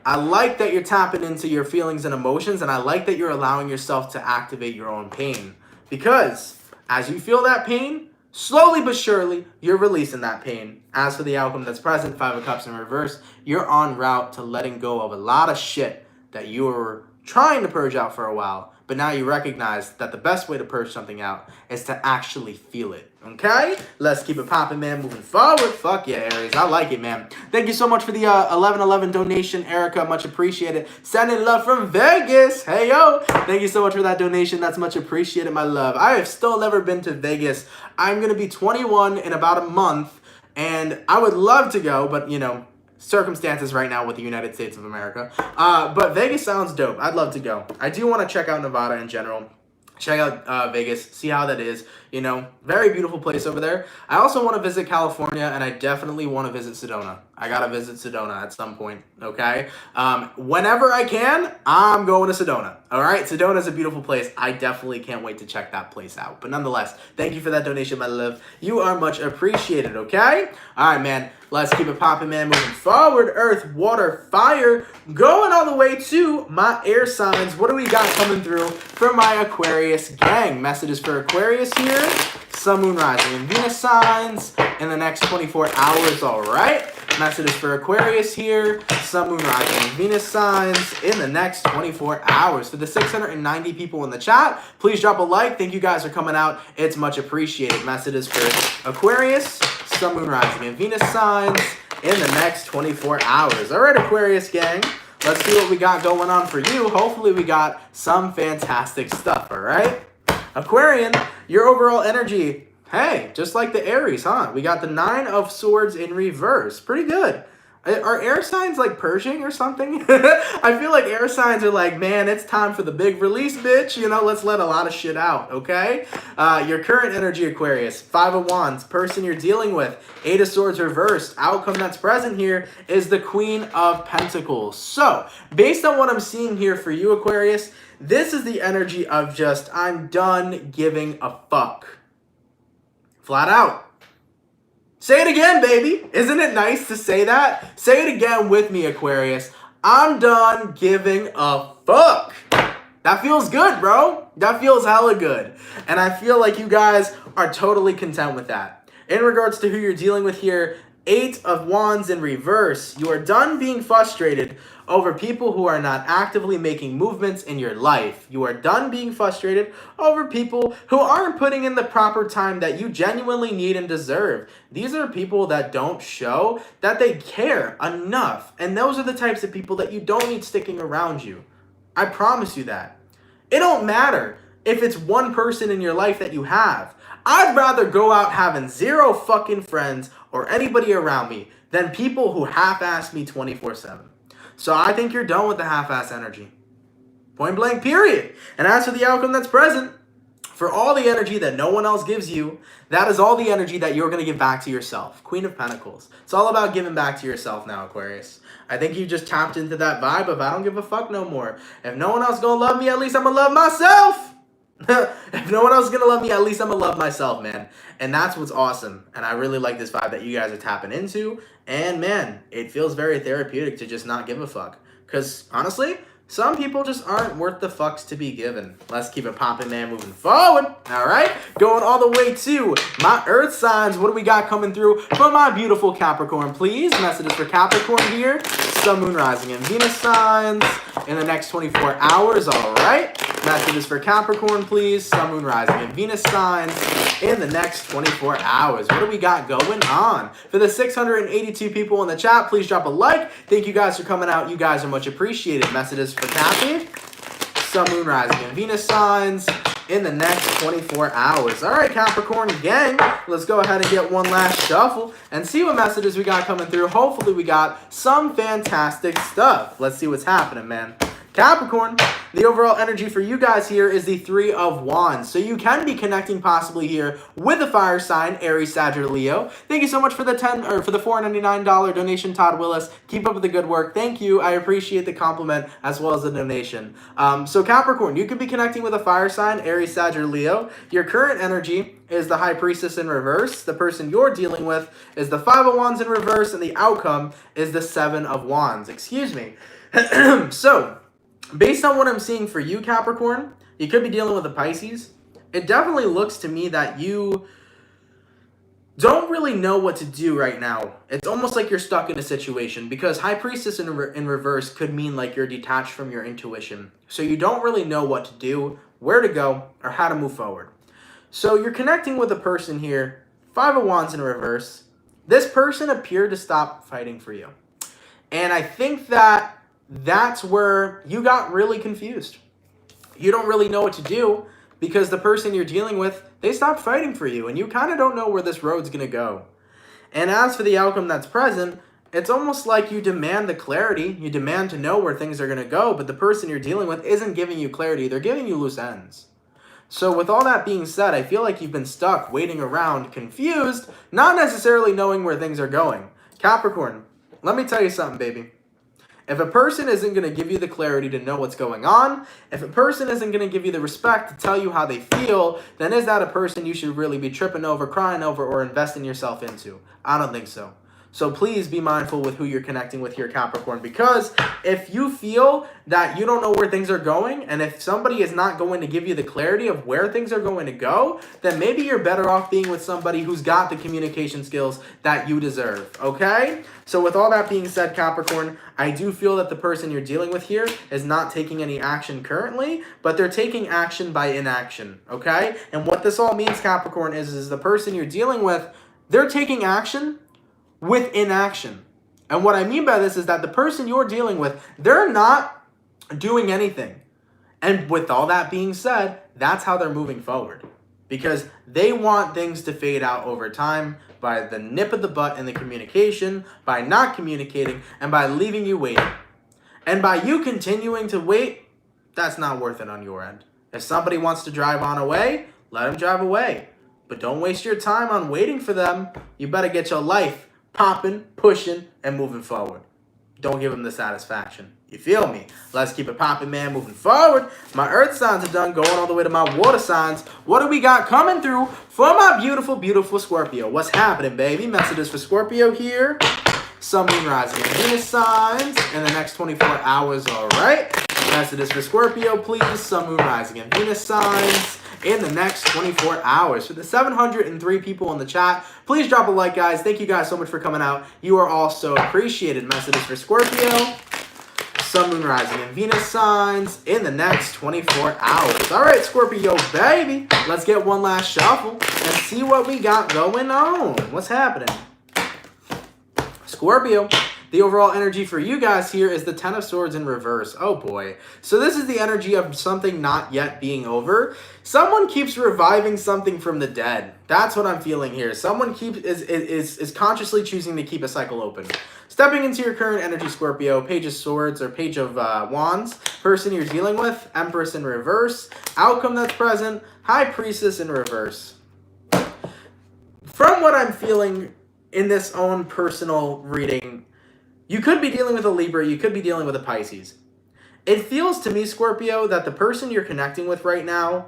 Speaker 1: I like that you're tapping into your feelings and emotions, and I like that you're allowing yourself to activate your own pain. Because as you feel that pain, slowly but surely, you're releasing that pain. As for the outcome that's present, 5 of Cups in reverse, you're en route to letting go of a lot of shit that you were trying to purge out for a while. But now you recognize that the best way to purge something out is to actually feel it. Okay? Let's keep it popping, man. Moving forward. Fuck yeah, Aries. I like it, man. Thank you so much for the 1111 donation, Erica. Much appreciated. Sending love from Vegas. Hey, yo. Thank you so much for that donation. That's much appreciated, my love. I have still never been to Vegas. I'm going to be 21 in about a month, and I would love to go, but, you know, circumstances right now with the United States of America. But Vegas sounds dope. I'd love to go. I do want to check out Nevada in general. Check out Vegas, see how that is. You know, very beautiful place over there. I also want to visit California, and I definitely want to visit Sedona. I got to visit Sedona at some point, okay? Whenever I can, I'm going to Sedona, all right? Sedona is a beautiful place. I definitely can't wait to check that place out. But nonetheless, thank you for that donation, my love. You are much appreciated, okay? All right, man. Let's keep it popping, man. Moving forward, Earth, Water, Fire. Going all the way to my air signs. What do we got coming through for my Aquarius gang? Messages for Aquarius here. Sun, Moon, Rising, and Venus signs in the next 24 hours, all right? Messages for Aquarius here. Sun, Moon, Rising, and Venus signs in the next 24 hours. For the 690 people in the chat, please drop a like. Thank you guys for coming out. It's much appreciated. Messages for Aquarius, Sun, Moon, Rising, and Venus signs in the next 24 hours. All right, Aquarius gang, let's see what we got going on for you. Hopefully we got some fantastic stuff, all right? Aquarian, your overall energy, hey, just like the Aries, huh? We got the 9 of Swords in reverse. Pretty good. Are air signs like purging or something? I feel like air signs are like, man, it's time for the big release, bitch. You know, let's let a lot of shit out, okay? Your current energy, Aquarius, 5 of Wands, person you're dealing with, 8 of Swords reversed. Outcome that's present here is the Queen of Pentacles. So, based on what I'm seeing here for you, Aquarius, this is the energy of just, I'm done giving a fuck. Flat out. Say it again, baby. Isn't it nice to say that? Say it again with me, Aquarius. I'm done giving a fuck. That feels good, bro. That feels hella good. And I feel like you guys are totally content with that. In regards to who you're dealing with here, 8 of Wands in reverse. You are done being frustrated over people who are not actively making movements in your life. You are done being frustrated over people who aren't putting in the proper time that you genuinely need and deserve. These are people that don't show that they care enough. And those are the types of people that you don't need sticking around you. I promise you that. It don't matter if it's one person in your life that you have. I'd rather go out having 0 fucking friends or anybody around me than people who half-ass me 24/7. So I think you're done with the half-ass energy. Point blank, period. And as for the outcome that's present, for all the energy that no one else gives you, that is all the energy that you're going to give back to yourself. Queen of Pentacles. It's all about giving back to yourself now, Aquarius. I think you just tapped into that vibe of I don't give a fuck no more. If no one else going to love me, at least I'm going to love myself. If no one else is going to love me, at least I'm going to love myself, man. And that's what's awesome. And I really like this vibe that you guys are tapping into. And man, it feels very therapeutic to just not give a fuck. Because honestly, some people just aren't worth the fucks to be given. Let's keep it popping, man, moving forward. All right, going all the way to my Earth signs. What do we got coming through for my beautiful Capricorn, please? Messages for Capricorn here. Sun, Moon, Rising, and Venus signs in the next 24 hours. All right. Messages for Capricorn, please. Sun, Moon, Rising, and Venus signs in the next 24 hours. What do we got going on? For the 682 people in the chat, please drop a like. Thank you guys for coming out. You guys are much appreciated. Messages for Cappy, Sun, Moon, Rising, and Venus signs in the next 24 hours. All right, Capricorn gang, let's go ahead and get one last shuffle and see what messages we got coming through. Hopefully we got some fantastic stuff. Let's see what's happening, man. Capricorn, the overall energy for you guys here is the Three of Wands. So you can be connecting possibly here with a fire sign, Aries, Sag, or Leo. Thank you so much for the $4.99 donation, Todd Willis. Keep up with the good work. Thank you. I appreciate the compliment as well as the donation. So Capricorn, you could be connecting with a fire sign, Aries, Sag, or Leo. Your current energy is the High Priestess in reverse. The person you're dealing with is the Five of Wands in reverse, and the outcome is the Seven of Wands. Excuse me. So, based on what I'm seeing for you, Capricorn, you could be dealing with a Pisces. It definitely looks to me that you don't really know what to do right now. It's almost like you're stuck in a situation because High Priestess in reverse could mean like you're detached from your intuition. So you don't really know what to do, where to go, or how to move forward. So you're connecting with a person here, Five of Wands in reverse. This person appeared to stop fighting for you. And I think that that's where you got really confused. You don't really know what to do because the person you're dealing with, they stopped fighting for you and you kind of don't know where this road's going to go. And as for the outcome that's present, it's almost like you demand the clarity. You demand to know where things are going to go, but the person you're dealing with isn't giving you clarity. They're giving you loose ends. So with all that being said, I feel like you've been stuck, waiting around, confused, not necessarily knowing where things are going. Capricorn, let me tell you something, baby. If a person isn't going to give you the clarity to know what's going on, if a person isn't going to give you the respect to tell you how they feel, then is that a person you should really be tripping over, crying over, or investing yourself into? I don't think so. So please be mindful with who you're connecting with here, Capricorn, because if you feel that you don't know where things are going, and if somebody is not going to give you the clarity of where things are going to go, then maybe you're better off being with somebody who's got the communication skills that you deserve, okay? So with all that being said, Capricorn, I do feel that the person you're dealing with here is not taking any action currently, but they're taking action by inaction, okay? And what this all means, Capricorn, is the person you're dealing with, they're taking action with inaction. And what I mean by this is that the person you're dealing with, they're not doing anything. And with all that being said, that's how they're moving forward. Because they want things to fade out over time by the nip of the butt in the communication, by not communicating, and by leaving you waiting. And by you continuing to wait, that's not worth it on your end. If somebody wants to drive on away, let them drive away. But don't waste your time on waiting for them. You better get your life popping, pushing, and moving forward. Don't give them the satisfaction. You feel me? Let's keep it popping, man, moving forward. My earth signs are done, going all the way to my water signs. What do we got coming through for my beautiful, beautiful Scorpio? What's happening, baby? Messages for Scorpio here. Sun, Moon, Rising, and Venus signs in the next 24 hours, all right? Messages for Scorpio, please. Sun, Moon, Rising, and Venus signs in the next 24 hours. For the 703 people in the chat, please drop a like, guys. Thank you guys so much for coming out. You are all so appreciated. Messages for Scorpio, Sun, Moon, Rising, and Venus signs in the next 24 hours. All right, Scorpio, baby. Let's get one last shuffle and see what we got going on. What's happening? Scorpio, the overall energy for you guys here is the Ten of Swords in reverse. Oh boy. So this is the energy of something not yet being over. Someone keeps reviving something from the dead. That's what I'm feeling here. Someone is consciously choosing to keep a cycle open. Stepping into your current energy, Scorpio, Page of Swords or Page of Wands. Person you're dealing with, Empress in reverse. Outcome that's present, High Priestess in reverse. From what I'm feeling in this own personal reading, you could be dealing with a Libra, you could be dealing with a Pisces. It feels to me, Scorpio, that the person you're connecting with right now,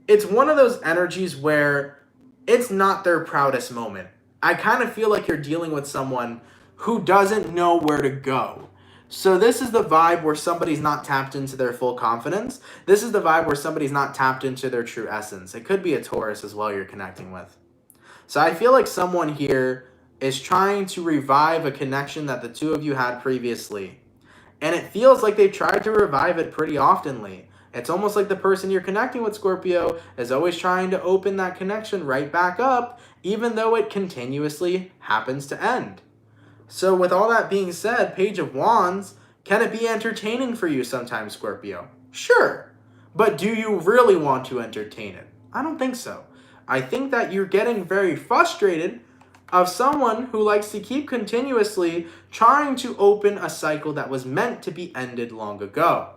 Speaker 1: it's one of those energies where it's not their proudest moment. I kind of feel like you're dealing with someone who doesn't know where to go. So this is the vibe where somebody's not tapped into their full confidence. This is the vibe where somebody's not tapped into their true essence. It could be a Taurus as well you're connecting with. So I feel like someone here is trying to revive a connection that the two of you had previously. And it feels like they've tried to revive it pretty oftenly. It's almost like the person you're connecting with, Scorpio, is always trying to open that connection right back up, even though it continuously happens to end. So with all that being said, Page of Wands, can it be entertaining for you sometimes, Scorpio? Sure. But do you really want to entertain it? I don't think so. I think that you're getting very frustrated of someone who likes to keep continuously trying to open a cycle that was meant to be ended long ago.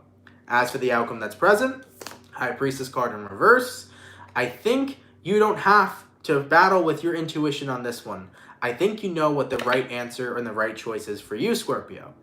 Speaker 1: As for the outcome that's present, High Priestess card in reverse, I think you don't have to battle with your intuition on this one. I think you know what the right answer and the right choice is for you, Scorpio.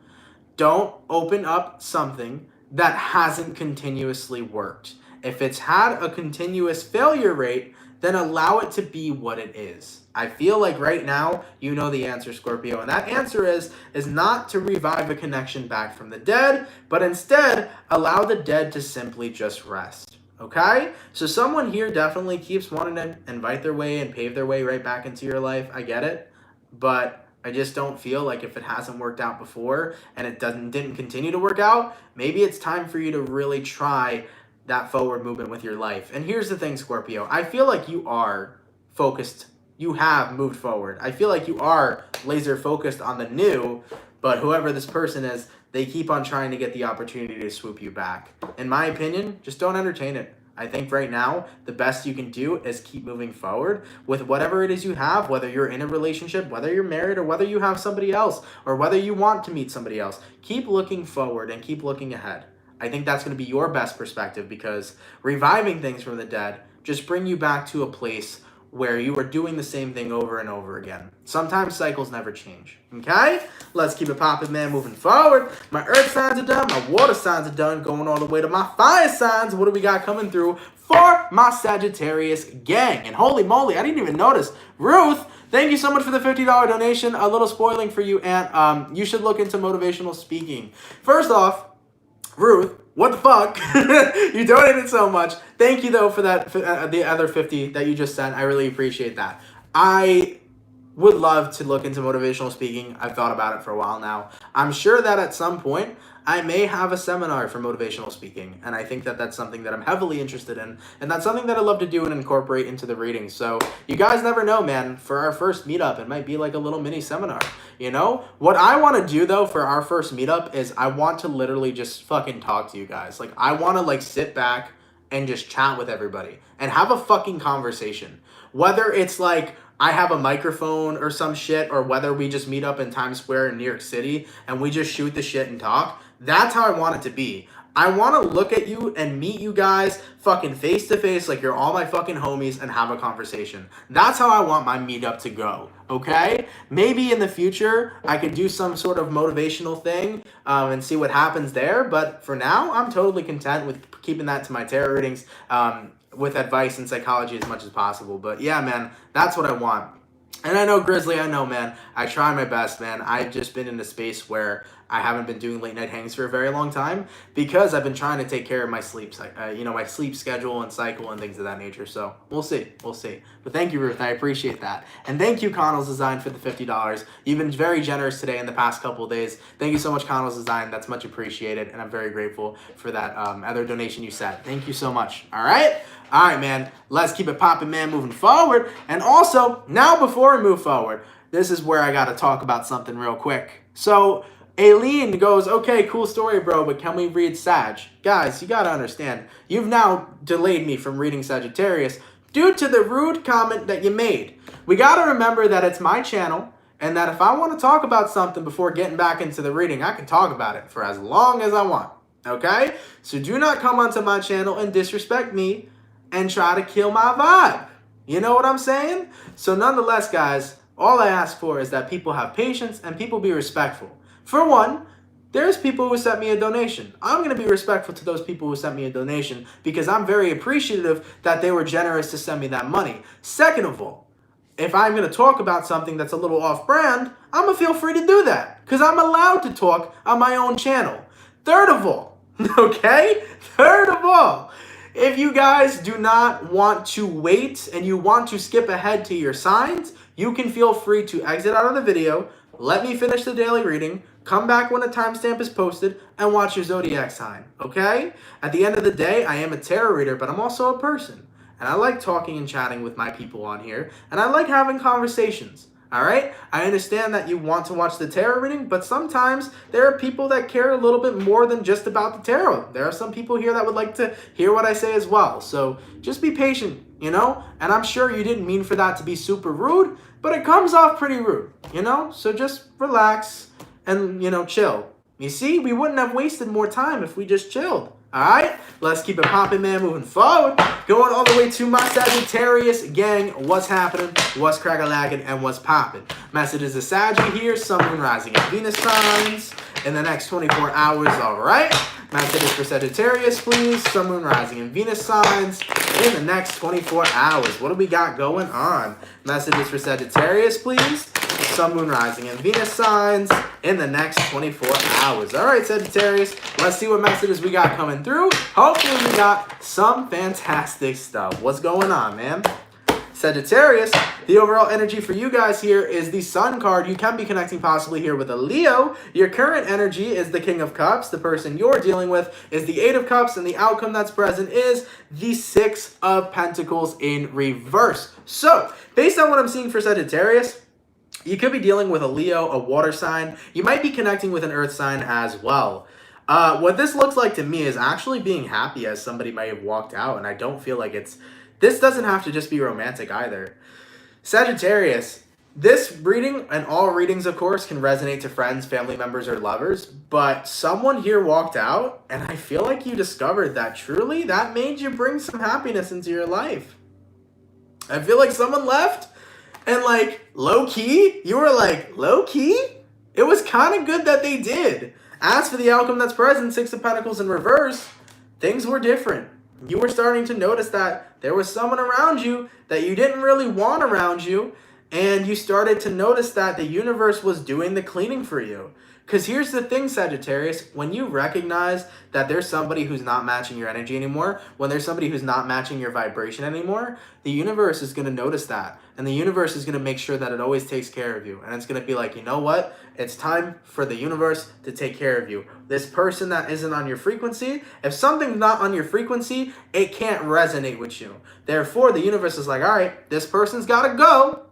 Speaker 1: Don't open up something that hasn't continuously worked. If it's had a continuous failure rate, then allow it to be what it is. I feel like right now, you know the answer, Scorpio. And that answer is not to revive a connection back from the dead, but instead allow the dead to simply just rest. Okay? So someone here definitely keeps wanting to invite their way and pave their way right back into your life. I get it. But I just don't feel like if it hasn't worked out before and it didn't continue to work out, maybe it's time for you to really try that forward movement with your life. And here's the thing, Scorpio. I feel like you are focused. You have moved forward. I feel like you are laser focused on the new, but whoever this person is, they keep on trying to get the opportunity to swoop you back. In my opinion, just don't entertain it. I think right now, the best you can do is keep moving forward with whatever it is you have, whether you're in a relationship, whether you're married, or whether you have somebody else, or whether you want to meet somebody else. Keep looking forward and keep looking ahead. I think that's going to be your best perspective, because reviving things from the dead just bring you back to a place where you are doing the same thing over and over again. Sometimes cycles never change. Okay? Let's keep it popping, man, moving forward. My earth signs are done. My water signs are done. Going all the way to my fire signs. What do we got coming through for my Sagittarius gang? And holy moly, I didn't even notice. Ruth, thank you so much for the $50 donation. A little spoiling for you, Aunt. You should look into motivational speaking. First off, Ruth, what the fuck? You donated so much. Thank you, though, for that, the other 50 that you just sent. I really appreciate that. I would love to look into motivational speaking. I've thought about it for a while now. I'm sure that at some point, I may have a seminar for motivational speaking, and I think that that's something that I'm heavily interested in, and that's something that I love to do and incorporate into the readings. So you guys never know, man. For our first meetup, it might be like a little mini seminar, you know? What I want to do, though, for our first meetup is I want to literally just fucking talk to you guys. Like, I want to, like, sit back and just chat with everybody and have a fucking conversation. Whether it's, like, I have a microphone or some shit, or whether we just meet up in Times Square in New York City and we just shoot the shit and talk. That's how I want it to be. I want to look at you and meet you guys fucking face to face like you're all my fucking homies and have a conversation. That's how I want my meetup to go, okay? Maybe in the future I could do some sort of motivational thing and see what happens there. But for now, I'm totally content with keeping that to my tarot readings with advice and psychology as much as possible. But yeah, man, that's what I want. And I know, Grizzly, I know, man. I try my best, man. I've just been in a space where I haven't been doing late night hangs for a very long time because I've been trying to take care of my sleep, my sleep schedule and cycle and things of that nature. So we'll see. But thank you, Ruth. I appreciate that. And thank you, Connell's Design, for the $50. You've been very generous today in the past couple of days. Thank you so much, Connell's Design. That's much appreciated. And I'm very grateful for that other donation you sent. Thank you so much. All right, man. Let's keep it popping, man, moving forward. And also, now before we move forward, this is where I got to talk about something real quick. So Aileen goes, okay, cool story, bro, but can we read Sag? Guys, you got to understand, you've now delayed me from reading Sagittarius due to the rude comment that you made. We got to remember that it's my channel, and that if I want to talk about something before getting back into the reading, I can talk about it for as long as I want, okay? So do not come onto my channel and disrespect me and try to kill my vibe. You know what I'm saying? So nonetheless, guys, all I ask for is that people have patience and people be respectful. For one, there's people who sent me a donation. I'm going to be respectful to those people who sent me a donation because I'm very appreciative that they were generous to send me that money. Second of all, if I'm going to talk about something that's a little off-brand, I'm going to feel free to do that because I'm allowed to talk on my own channel. Third of all, okay? Third of all, if you guys do not want to wait and you want to skip ahead to your signs, you can feel free to exit out of the video, let me finish the daily reading, come back when a timestamp is posted, and watch your zodiac sign, okay? At the end of the day, I am a tarot reader, but I'm also a person. And I like talking and chatting with my people on here, and I like having conversations, all right? I understand that you want to watch the tarot reading, but sometimes there are people that care a little bit more than just about the tarot. There are some people here that would like to hear what I say as well. So just be patient, you know? And I'm sure you didn't mean for that to be super rude, but it comes off pretty rude, you know? So just relax and, you know, chill. You see, we wouldn't have wasted more time if we just chilled. All right, let's keep it popping, man, moving forward. Going all the way to my Sagittarius gang. What's happening, what's crack-a-lagging, and what's popping? Messages of Saggy here, Sun, Moon, Rising, and Venus signs in the next 24 hours, all right? Messages for Sagittarius, please. Sun, Moon, Rising, and Venus signs in the next 24 hours. What do we got going on? Messages for Sagittarius, please. Sun, Moon, Rising, and Venus signs in the next 24 hours. All right, Sagittarius, let's see what messages we got coming through. Hopefully we got some fantastic stuff. What's going on, man? Sagittarius, the overall energy for you guys here is the Sun card. You can be connecting possibly here with a Leo. Your current energy is the King of Cups. The person you're dealing with is the Eight of Cups, and the outcome that's present is the Six of Pentacles in reverse. So, based on what I'm seeing for Sagittarius, you could be dealing with a Leo, a water sign. You might be connecting with an earth sign as well. What this looks like to me is actually being happy, as somebody might have walked out, and I don't feel like this doesn't have to just be romantic either. Sagittarius, this reading, and all readings, of course, can resonate to friends, family members, or lovers, but someone here walked out, and I feel like you discovered that truly that made you bring some happiness into your life. I feel like someone left, and like, low-key, you were like, low-key? It was kind of good that they did. As for the outcome that's present, Six of Pentacles in reverse, things were different. You were starting to notice that there was someone around you that you didn't really want around you, and you started to notice that the universe was doing the cleaning for you. Because here's the thing, Sagittarius, when you recognize that there's somebody who's not matching your energy anymore, when there's somebody who's not matching your vibration anymore, the universe is going to notice that. And the universe is going to make sure that it always takes care of you. And it's going to be like, you know what? It's time for the universe to take care of you. This person that isn't on your frequency, if something's not on your frequency, it can't resonate with you. Therefore, the universe is like, all right, this person's got to go.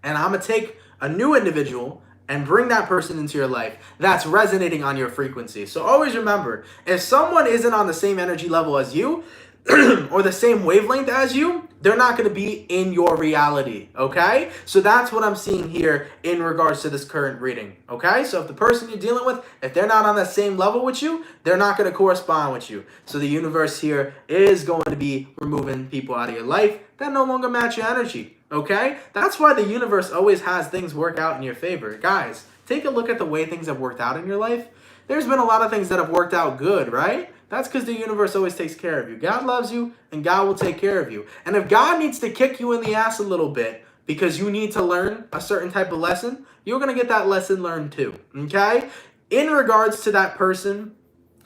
Speaker 1: And I'm going to take a new individual and bring that person into your life that's resonating on your frequency. So always remember, if someone isn't on the same energy level as you, or the same wavelength as you, they're not going to be in your reality, okay? So that's what I'm seeing here in regards to this current reading, okay? So if the person you're dealing with, if they're not on the same level with you, they're not going to correspond with you. So the universe here is going to be removing people out of your life that no longer match your energy, okay? That's why the universe always has things work out in your favor. Guys, take a look at the way things have worked out in your life. There's been a lot of things that have worked out good, right? That's because the universe always takes care of you. God loves you, and God will take care of you. And if God needs to kick you in the ass a little bit because you need to learn a certain type of lesson, you're going to get that lesson learned too, okay? In regards to that person,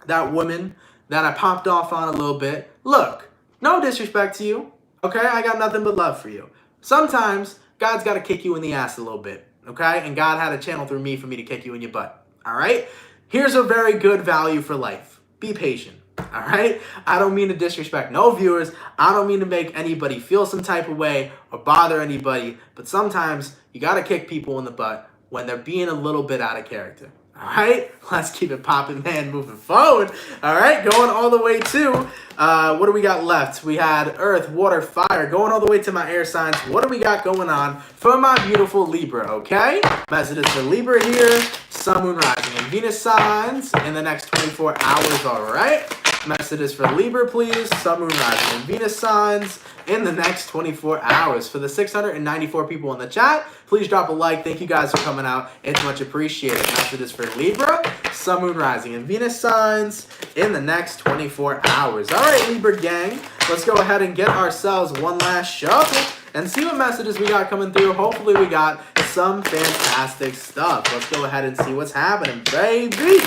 Speaker 1: that woman that I popped off on a little bit, look, no disrespect to you, okay? I got nothing but love for you. Sometimes God's got to kick you in the ass a little bit, okay? And God had a channel through me for me to kick you in your butt, all right? Here's a very good value for life. Be patient, all right? I don't mean to disrespect no viewers. I don't mean to make anybody feel some type of way or bother anybody, but sometimes you got to kick people in the butt when they're being a little bit out of character, all right? Let's keep it popping, man, moving forward, all right? Going all the way to, what do we got left? We had Earth, Water, Fire, going all the way to my air signs. What do we got going on for my beautiful Libra, okay? Messages for Libra here. Sun, Moon, Rising, and Venus signs in the next 24 hours, all right? Messages for Libra, please. Sun, Moon, Rising, and Venus signs in the next 24 hours. For the 694 people in the chat, please drop a like. Thank you guys for coming out. It's much appreciated. Messages for Libra, Sun, Moon, Rising, and Venus signs in the next 24 hours. All right, Libra gang, let's go ahead and get ourselves one last shuffle and see what messages we got coming through. Hopefully we got some fantastic stuff. Let's go ahead and see what's happening, baby.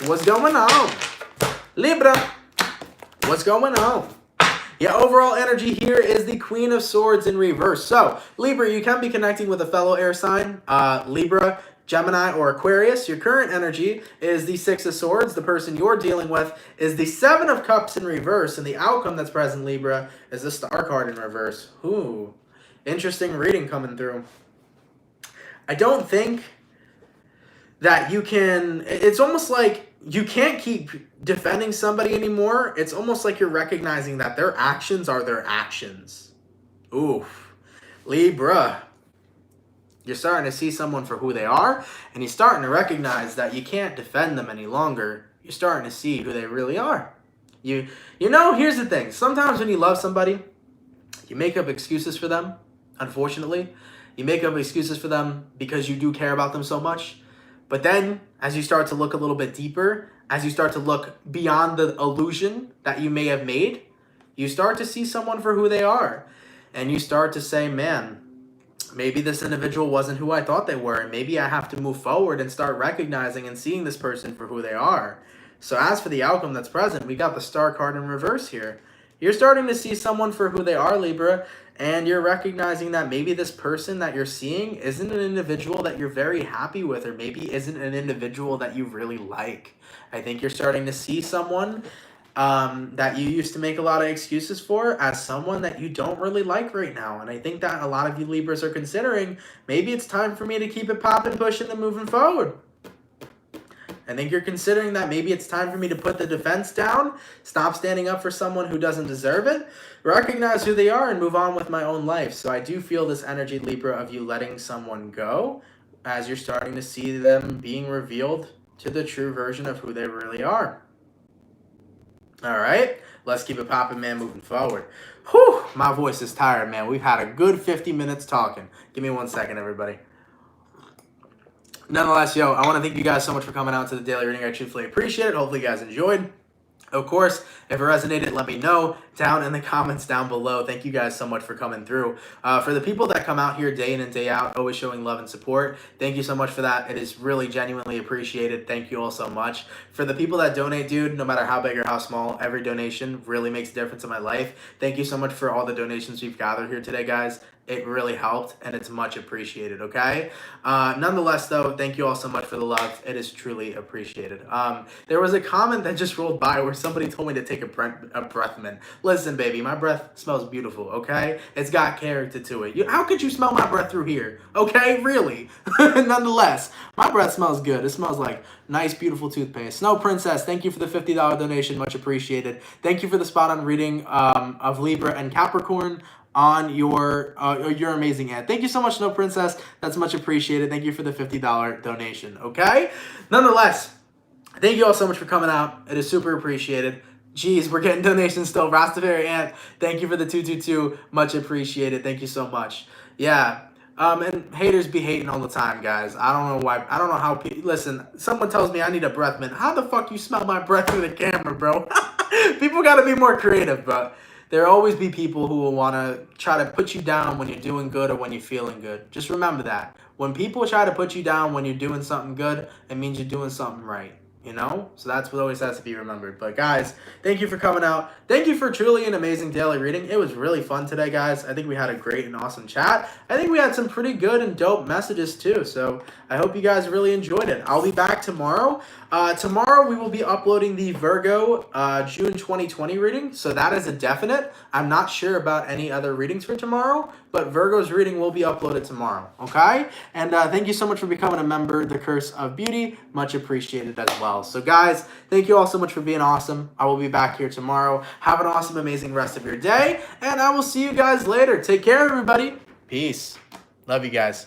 Speaker 1: What's going on? Libra, what's going on? Yeah, overall energy here is the Queen of Swords in reverse. So, Libra, you can be connecting with a fellow air sign, Libra, Gemini, or Aquarius. Your current energy is the Six of Swords. The person you're dealing with is the Seven of Cups in reverse. And the outcome that's present, Libra, is the Star card in reverse. Ooh, interesting reading coming through. I don't think that you can, it's almost like you can't keep defending somebody anymore. It's almost like you're recognizing that their actions are their actions. Oof. Libra, you're starting to see someone for who they are, and you're starting to recognize that you can't defend them any longer. You're starting to see who they really are. You know, here's the thing. Sometimes when you love somebody, you make up excuses for them, unfortunately. You make up excuses for them because you do care about them so much. But then, as you start to look a little bit deeper, as you start to look beyond the illusion that you may have made, you start to see someone for who they are. And you start to say, man, maybe this individual wasn't who I thought they were. And maybe I have to move forward and start recognizing and seeing this person for who they are. So as for the outcome that's present, we got the Star card in reverse here. You're starting to see someone for who they are, Libra, and you're recognizing that maybe this person that you're seeing isn't an individual that you're very happy with, or maybe isn't an individual that you really like. I think you're starting to see someone that you used to make a lot of excuses for as someone that you don't really like right now. And I think that a lot of you Libras are considering, maybe it's time for me to keep it popping, pushing, and moving forward. I think you're considering that maybe it's time for me to put the defense down, stop standing up for someone who doesn't deserve it, recognize who they are, and move on with my own life. So I do feel this energy, Libra, of you letting someone go as you're starting to see them being revealed to the true version of who they really are. All right, let's keep it popping, man, moving forward. Whew, my voice is tired, man. We've had a good 50 minutes talking. Give me 1 second, everybody. Nonetheless, yo, I want to thank you guys so much for coming out to the daily reading. I truthfully appreciate it. Hopefully you guys enjoyed. Of course, if it resonated, let me know down in the comments down below. Thank you guys so much for coming through. For the people that come out here day in and day out, always showing love and support, thank you so much for that. It is really genuinely appreciated. Thank you all so much. For the people that donate, dude, no matter how big or how small, every donation really makes a difference in my life. Thank you so much for all the donations we've gathered here today, guys. It really helped, and it's much appreciated, okay? Nonetheless, though, thank you all so much for the love. It is truly appreciated. There was a comment that just rolled by where somebody told me to take a breath mint. Listen, baby, my breath smells beautiful, okay? It's got character to it. How could you smell my breath through here? Okay, really? Nonetheless, my breath smells good. It smells like nice, beautiful toothpaste. Snow Princess, thank you for the $50 donation. Much appreciated. Thank you for the spot-on reading of Libra and Capricorn on your amazing ad. Thank you so much, Snow Princess. That's much appreciated. Thank you for the $50 donation, okay? Nonetheless, thank you all so much for coming out. It is super appreciated. Jeez, we're getting donations still. Rastafari Ant, thank you for the 222. Much appreciated. Thank you so much. Yeah. And haters be hating all the time, guys. I don't know why. I don't know how. Listen, someone tells me I need a breath mint. How the fuck you smell my breath through the camera, bro? People got to be more creative, but there'll always be people who will want to try to put you down when you're doing good or when you're feeling good. Just remember that. When people try to put you down when you're doing something good, it means you're doing something right. You know? So that's what always has to be remembered. But guys, thank you for coming out. Thank you for truly an amazing daily reading. It was really fun today, guys. I think we had a great and awesome chat. I think we had some pretty good and dope messages too. So I hope you guys really enjoyed it. I'll be back tomorrow. Tomorrow we will be uploading the Virgo June 2020 reading. So that is a definite. I'm not sure about any other readings for tomorrow, but Virgo's reading will be uploaded tomorrow. Okay? And thank you so much for becoming a member of the Curse of Beauty. Much appreciated as well. So guys, thank you all so much for being awesome. I will be back here tomorrow. Have an awesome, amazing rest of your day. And I will see you guys later. Take care, everybody. Peace. Love you guys.